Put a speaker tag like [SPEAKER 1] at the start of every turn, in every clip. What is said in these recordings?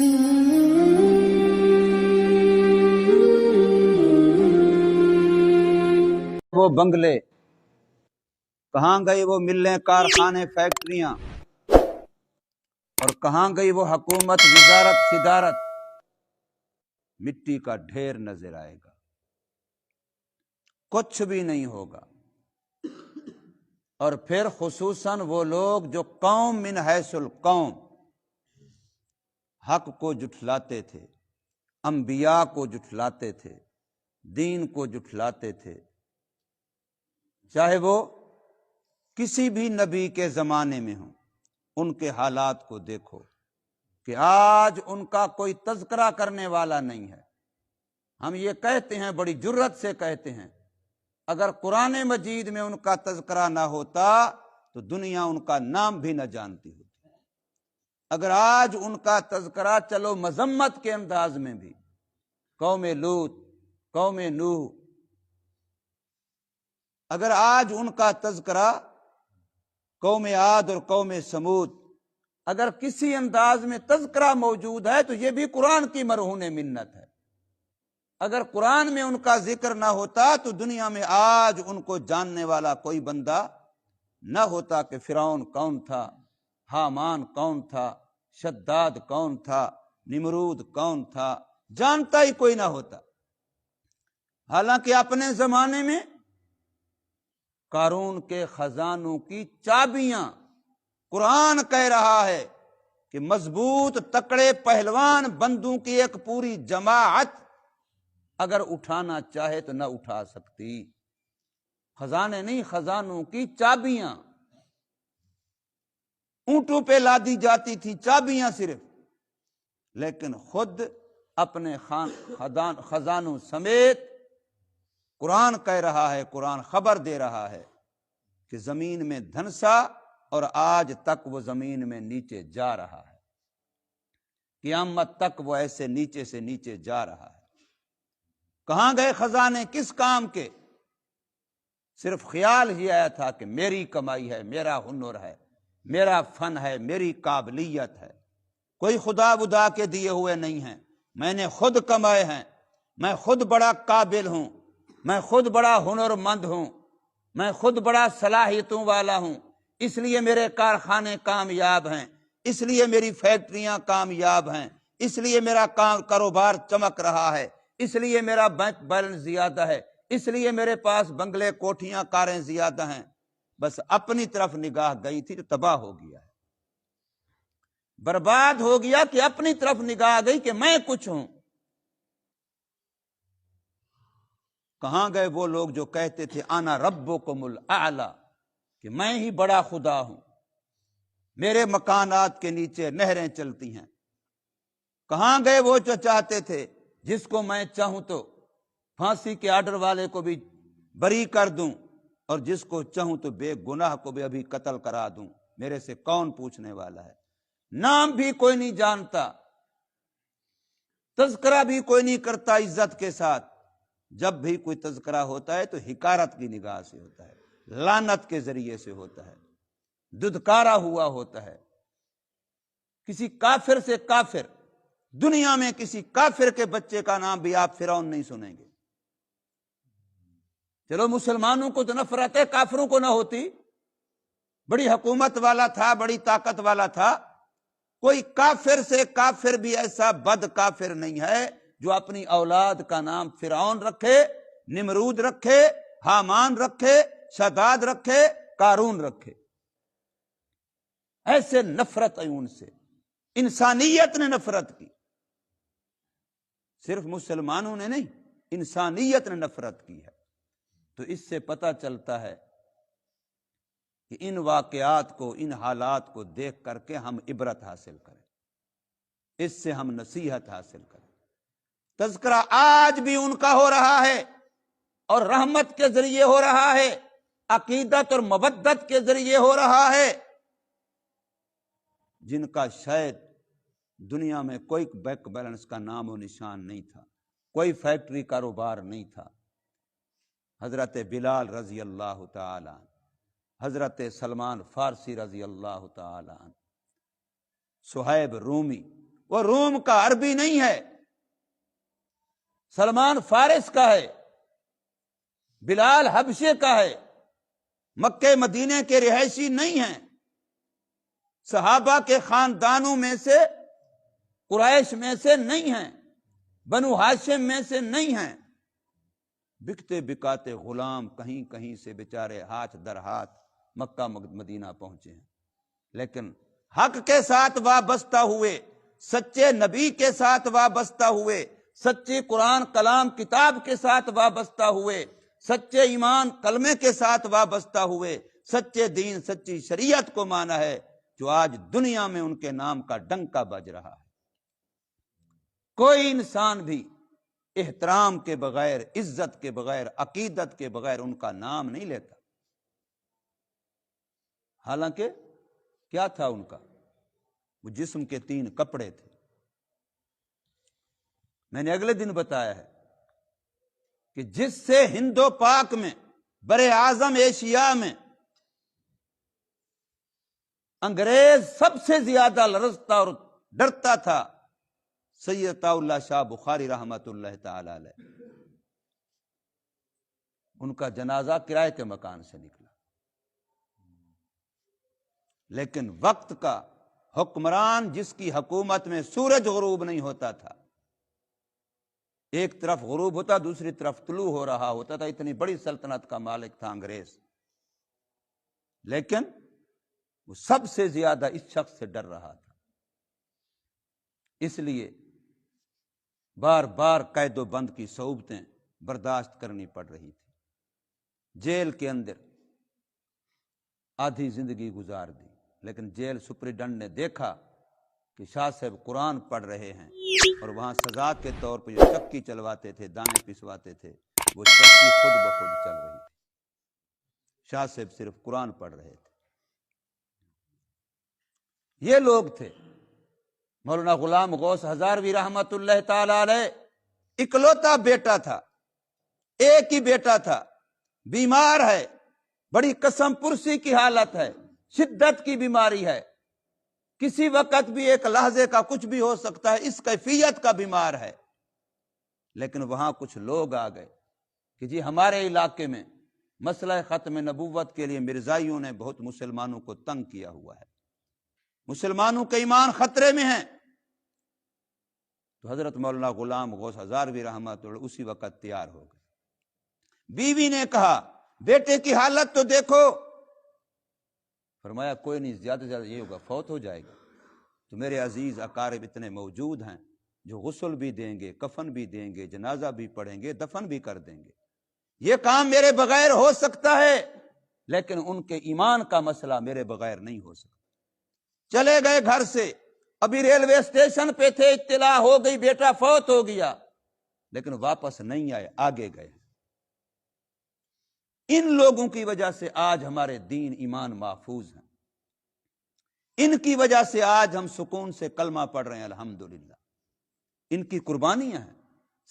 [SPEAKER 1] وہ بنگلے کہاں گئی، وہ ملیں کارخانے فیکٹریاں، اور کہاں گئی وہ حکومت وزارت صدارت؟ مٹی کا ڈھیر نظر آئے گا، کچھ بھی نہیں ہوگا۔ اور پھر خصوصاً وہ لوگ جو قوم من حیث القوم حق کو جھٹلاتے تھے، انبیاء کو جھٹلاتے تھے، دین کو جھٹلاتے تھے، چاہے وہ کسی بھی نبی کے زمانے میں ہوں، ان کے حالات کو دیکھو کہ آج ان کا کوئی تذکرہ کرنے والا نہیں ہے۔ ہم یہ کہتے ہیں، بڑی جرت سے کہتے ہیں، اگر قرآن مجید میں ان کا تذکرہ نہ ہوتا تو دنیا ان کا نام بھی نہ جانتی ہوتی۔ اگر آج ان کا تذکرہ چلو مذمت کے انداز میں بھی، قوم لوط، قوم نوح، اگر آج ان کا تذکرہ قوم عاد اور قوم سمود، اگر کسی انداز میں تذکرہ موجود ہے تو یہ بھی قرآن کی مرہون منت ہے۔ اگر قرآن میں ان کا ذکر نہ ہوتا تو دنیا میں آج ان کو جاننے والا کوئی بندہ نہ ہوتا کہ فرعون کون تھا، حامان کون تھا، شداد کون تھا، نمرود کون تھا، جانتا ہی کوئی نہ ہوتا۔ حالانکہ اپنے زمانے میں قارون کے خزانوں کی چابیاں قرآن کہہ رہا ہے کہ مضبوط تکڑے پہلوان بندوں کی ایک پوری جماعت اگر اٹھانا چاہے تو نہ اٹھا سکتی۔ خزانے نہیں، خزانوں کی چابیاں اونٹوں پہ لادی جاتی تھی، چابیاں صرف، لیکن خود اپنے خزانوں سمیت قرآن کہہ رہا ہے، قرآن خبر دے رہا ہے کہ زمین میں دھنسا اور آج تک وہ زمین میں نیچے جا رہا ہے، قیامت تک وہ ایسے نیچے سے نیچے جا رہا ہے۔ کہاں گئے خزانے، کس کام کے؟ صرف خیال ہی آیا تھا کہ میری کمائی ہے، میرا ہنر ہے، میرا فن ہے، میری قابلیت ہے، کوئی خدا بدا کے دیے ہوئے نہیں ہیں، میں نے خود کمائے ہیں، میں خود بڑا قابل ہوں، میں خود بڑا ہنر مند ہوں، میں خود بڑا صلاحیتوں والا ہوں، اس لیے میرے کارخانے کامیاب ہیں، اس لیے میری فیکٹریاں کامیاب ہیں، اس لیے میرا کاروبار چمک رہا ہے، اس لیے میرا بینک بیلنس زیادہ ہے، اس لیے میرے پاس بنگلے کوٹھیاں کاریں زیادہ ہیں۔ بس اپنی طرف نگاہ گئی تھی تو تباہ ہو گیا ہے، برباد ہو گیا کہ اپنی طرف نگاہ گئی کہ میں کچھ ہوں۔ کہاں گئے وہ لوگ جو کہتے تھے انا ربکم الاعلی، کہ میں ہی بڑا خدا ہوں، میرے مکانات کے نیچے نہریں چلتی ہیں؟ کہاں گئے وہ جو چاہتے تھے جس کو میں چاہوں تو پھانسی کے آرڈر والے کو بھی بری کر دوں، اور جس کو چاہوں تو بے گناہ کو بھی ابھی قتل کرا دوں، میرے سے کون پوچھنے والا ہے؟ نام بھی کوئی نہیں جانتا، تذکرہ بھی کوئی نہیں کرتا عزت کے ساتھ۔ جب بھی کوئی تذکرہ ہوتا ہے تو حکارت کی نگاہ سے ہوتا ہے، لعنت کے ذریعے سے ہوتا ہے، ددکارا ہوا ہوتا ہے۔ کسی کافر سے کافر، دنیا میں کسی کافر کے بچے کا نام بھی آپ فرعون نہیں سنیں گے۔ چلو مسلمانوں کو تو نفرت ہے، کافروں کو نہ ہوتی، بڑی حکومت والا تھا، بڑی طاقت والا تھا، کوئی کافر سے کافر بھی ایسا بد کافر نہیں ہے جو اپنی اولاد کا نام فرعون رکھے، نمرود رکھے، حامان رکھے، شداد رکھے، قارون رکھے۔ ایسے نفرت ہے ان سے، انسانیت نے نفرت کی، صرف مسلمانوں نے نہیں، انسانیت نے نفرت کی ہے۔ تو اس سے پتہ چلتا ہے کہ ان واقعات کو، ان حالات کو دیکھ کر کے ہم عبرت حاصل کریں، اس سے ہم نصیحت حاصل کریں۔ تذکرہ آج بھی ان کا ہو رہا ہے، اور رحمت کے ذریعے ہو رہا ہے، عقیدت اور مودت کے ذریعے ہو رہا ہے، جن کا شاید دنیا میں کوئی بینک بیلنس کا نام و نشان نہیں تھا، کوئی فیکٹری کاروبار نہیں تھا۔ حضرت بلال رضی اللہ تعالی عنہ، حضرت سلمان فارسی رضی اللہ تعالی عنہ، صہیب رومی، وہ روم کا عربی نہیں ہے، سلمان فارس کا ہے، بلال حبشے کا ہے، مکے مدینے کے رہائشی نہیں ہیں، صحابہ کے خاندانوں میں سے، قریش میں سے نہیں ہیں، بنو ہاشم میں سے نہیں ہیں، بکتے بکاتے غلام کہیں کہیں سے بیچارے ہاتھ در ہاتھ مکہ مدینہ پہنچے ہیں، لیکن حق کے ساتھ وابستہ ہوئے، سچے نبی کے ساتھ وابستہ ہوئے، سچی قرآن کلام کتاب کے ساتھ وابستہ ہوئے، سچے ایمان کلمے کے ساتھ وابستہ ہوئے، سچے دین سچی شریعت کو مانا ہے، جو آج دنیا میں ان کے نام کا ڈنکا بج رہا ہے۔ کوئی انسان بھی احترام کے بغیر، عزت کے بغیر، عقیدت کے بغیر ان کا نام نہیں لیتا۔ حالانکہ کیا تھا ان کا؟ وہ جسم کے 3 کپڑے تھے۔ میں نے اگلے دن بتایا ہے کہ جس سے ہند و پاک میں، بر اعظم ایشیا میں انگریز سب سے زیادہ لرزتا اور ڈرتا تھا، سید عطا اللہ شاہ بخاری رحمت اللہ تعالی علیہ، ان کا جنازہ کرائے کے مکان سے نکلا، لیکن وقت کا حکمران جس کی حکومت میں سورج غروب نہیں ہوتا تھا، ایک طرف غروب ہوتا دوسری طرف طلوع ہو رہا ہوتا تھا، اتنی بڑی سلطنت کا مالک تھا انگریز، لیکن وہ سب سے زیادہ اس شخص سے ڈر رہا تھا، اس لیے بار بار قید و بند کی صعوبتیں برداشت کرنی پڑ رہی تھی، جیل کے اندر آدھی زندگی گزار دی، لیکن جیل سپرڈنٹ نے دیکھا کہ شاہ صاحب قرآن پڑھ رہے ہیں، اور وہاں سزا کے طور پر جو چکی چلواتے تھے، دانے پسواتے تھے، وہ چکی خود بخود چل رہی تھی، شاہ صاحب صرف قرآن پڑھ رہے تھے۔ یہ لوگ تھے۔ مولانا غلام غوث ہزاروی رحمت اللہ تعالی علیہ اکلوتا بیٹا تھا، ایک ہی بیٹا تھا، بیمار ہے، بڑی قسم پرسی کی حالت ہے، شدت کی بیماری ہے، کسی وقت بھی ایک لحظے کا کچھ بھی ہو سکتا ہے، اس کیفیت کا بیمار ہے، لیکن وہاں کچھ لوگ آ گئے کہ جی ہمارے علاقے میں مسئلہ ختم نبوت کے لیے مرزائیوں نے بہت مسلمانوں کو تنگ کیا ہوا ہے، مسلمانوں کے ایمان خطرے میں ہیں، تو حضرت مولانا غلام غوث ہزاروی رحمت اللہ اسی وقت تیار ہو گئے۔ بیوی نے کہا بیٹے کی حالت تو دیکھو، فرمایا کوئی نہیں، زیادہ سے زیادہ یہ ہوگا فوت ہو جائے گا، تو میرے عزیز اقارب اتنے موجود ہیں جو غسل بھی دیں گے، کفن بھی دیں گے، جنازہ بھی پڑھیں گے، دفن بھی کر دیں گے، یہ کام میرے بغیر ہو سکتا ہے، لیکن ان کے ایمان کا مسئلہ میرے بغیر نہیں ہو سکتا۔ چلے گئے گھر سے، ابھی ریلوے اسٹیشن پہ تھے، اطلاع ہو گئی بیٹا فوت ہو گیا، لیکن واپس نہیں آئے، آگے گئے۔ ان لوگوں کی وجہ سے آج ہمارے دین ایمان محفوظ ہیں، ان کی وجہ سے آج ہم سکون سے کلمہ پڑھ رہے ہیں، الحمدللہ، ان کی قربانیاں ہیں۔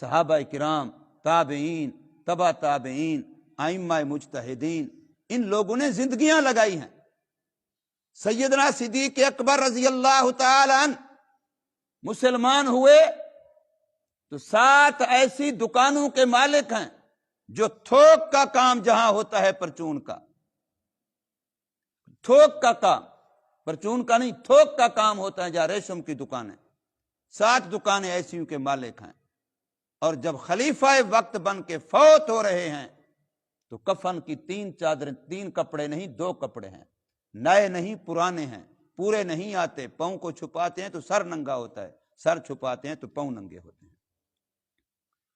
[SPEAKER 1] صحابہ کرام، تابعین، تبع تابعین، ائمہ مجتہدین، ان لوگوں نے زندگیاں لگائی ہیں۔ سیدنا صدیق اکبر رضی اللہ تعالی عنہ مسلمان ہوئے تو 7 ایسی دکانوں کے مالک ہیں جو تھوک کا کام جہاں ہوتا ہے، پرچون کا، تھوک کا کام، پرچون کا نہیں، تھوک کا کام ہوتا ہے جہاں ریشم کی دکانیں، 7 دکانیں ایسی کے مالک ہیں، اور جب خلیفہ وقت بن کے فوت ہو رہے ہیں تو کفن کی 3 چادریں، 3 کپڑے نہیں 2 کپڑے ہیں، نئے نہیں پرانے ہیں، پورے نہیں آتے، پاؤں کو چھپاتے ہیں تو سر ننگا ہوتا ہے، سر چھپاتے ہیں تو پاؤں ننگے ہوتے ہیں،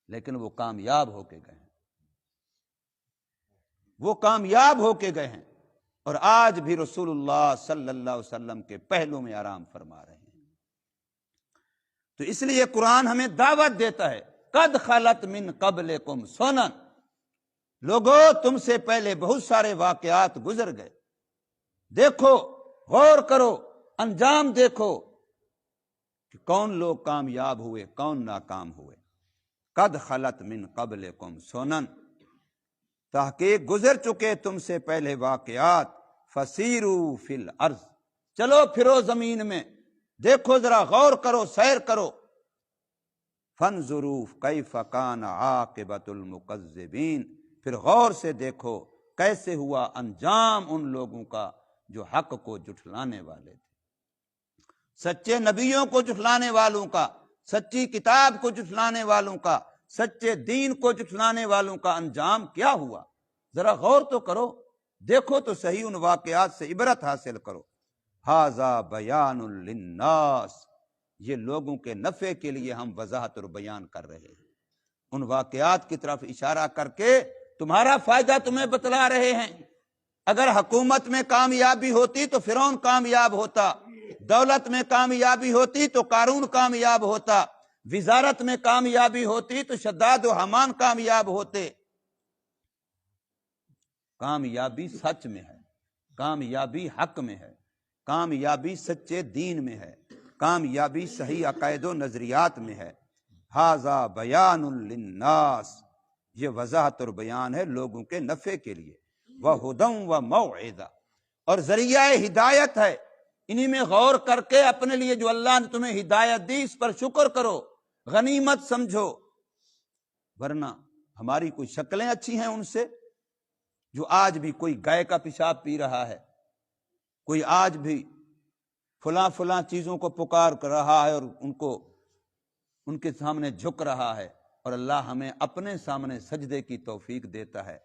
[SPEAKER 1] لیکن وہ کامیاب ہو کے گئے ہیں، وہ کامیاب ہو کے گئے ہیں، اور آج بھی رسول اللہ صلی اللہ علیہ وسلم کے پہلو میں آرام فرما رہے ہیں۔ تو اس لیے قرآن ہمیں دعوت دیتا ہے، قد خلت من قبلکم سنن، لوگو تم سے پہلے بہت سارے واقعات گزر گئے، دیکھو، غور کرو، انجام دیکھو کہ کون لوگ کامیاب ہوئے، کون ناکام ہوئے۔ قد خلت من قبلکم سنن، تحقیق گزر چکے تم سے پہلے واقعات، فسیروا فی الارض، چلو پھرو زمین میں، دیکھو ذرا غور کرو، سیر کرو. فانظروا کیف کان عاقبۃ المکذبین، پھر غور سے دیکھو کیسے ہوا انجام ان لوگوں کا جو حق کو جھٹلانے والے تھے. سچے نبیوں کو جھٹلانے والوں کا، سچی کتاب کو جھٹلانے والوں کا، سچے دین کو جھٹلانے والوں کا انجام کیا ہوا. ذرا غور تو کرو، دیکھو تو صحیح، ان واقعات سے عبرت حاصل کرو. ھذا بیان للناس، یہ لوگوں کے نفع کے لیے ہم وضاحت اور بیان کر رہے ہیں. ان واقعات کی طرف اشارہ کر کے تمہارا فائدہ تمہیں بتلا رہے ہیں. اگر حکومت میں کامیابی ہوتی تو فرعون کامیاب ہوتا، دولت میں کامیابی ہوتی تو قارون کامیاب ہوتا، وزارت میں کامیابی ہوتی تو شداد و حمان کامیاب ہوتے. کامیابی سچ میں ہے، کامیابی حق میں ہے، کامیابی سچے دین میں ہے، کامیابی صحیح عقائد و نظریات میں ہے. ھذا بیان للناس، یہ وضاحت اور بیان ہے لوگوں کے نفع کے لیے. وہدی وموعظہ، اور ذریعہ ہدایت ہے. انہی میں غور کر کے اپنے لیے جو اللہ نے تمہیں ہدایت دی اس پر شکر کرو، غنیمت سمجھو. ورنہ ہماری کوئی شکلیں اچھی ہیں ان سے، جو آج بھی کوئی گائے کا پیشاب پی رہا ہے، کوئی آج بھی فلاں فلاں چیزوں کو پکار کر رہا ہے اور ان کے سامنے جھک رہا ہے، اور اللہ ہمیں اپنے سامنے سجدے کی توفیق دیتا ہے.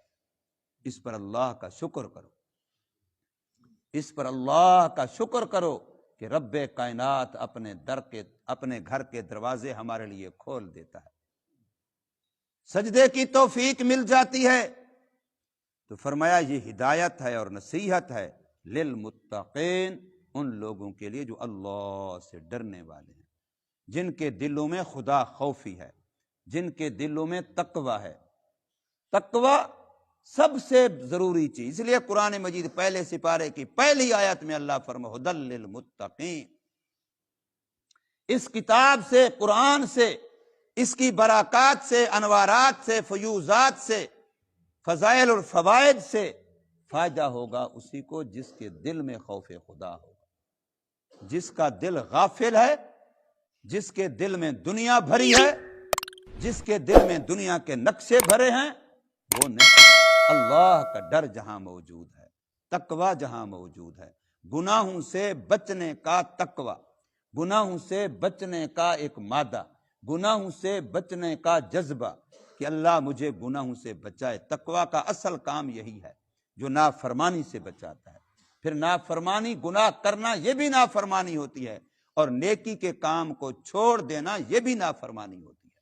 [SPEAKER 1] اس پر اللہ کا شکر کرو، اس پر اللہ کا شکر کرو کہ رب کائنات اپنے گھر کے دروازے ہمارے لیے کھول دیتا ہے، سجدے کی توفیق مل جاتی ہے. تو فرمایا یہ ہدایت ہے اور نصیحت ہے للمتقین، ان لوگوں کے لیے جو اللہ سے ڈرنے والے ہیں، جن کے دلوں میں خدا خوفی ہے، جن کے دلوں میں تقوی ہے. تقوی سب سے ضروری چیز، اس لیے قرآن مجید پہلے سپارے کی پہلی آیت میں اللہ فرمایا ھدی للمتقین. اس کتاب سے، قرآن سے، اس کی برکات سے، انوارات سے، فیوزات سے، فضائل اور فوائد سے فائدہ ہوگا اسی کو جس کے دل میں خوف خدا ہوگا. جس کا دل غافل ہے، جس کے دل میں دنیا بھری ہے، جس کے دل میں دنیا کے نقشے بھرے ہیں، وہ نہیں. اللہ کا ڈر جہاں موجود ہے، تقوی جہاں موجود ہے، گناہوں سے بچنے کا تقوی، گناہوں سے بچنے کا ایک مادہ، گناہوں سے بچنے کا جذبہ کہ اللہ مجھے گناہوں سے بچائے. تقوی کا اصل کام یہی ہے جو نافرمانی سے بچاتا ہے. پھر نافرمانی، گناہ کرنا یہ بھی نافرمانی ہوتی ہے، اور نیکی کے کام کو چھوڑ دینا یہ بھی نافرمانی ہوتی ہے.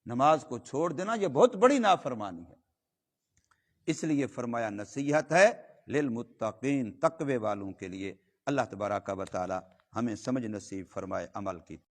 [SPEAKER 1] نماز کو چھوڑ دینا یہ بہت بڑی نافرمانی ہے. اس لیے فرمایا نصیحت ہے للمتقین، تقوی والوں کے لیے. اللہ تبارک و تعالی ہمیں سمجھ نصیب فرمائے عمل کی.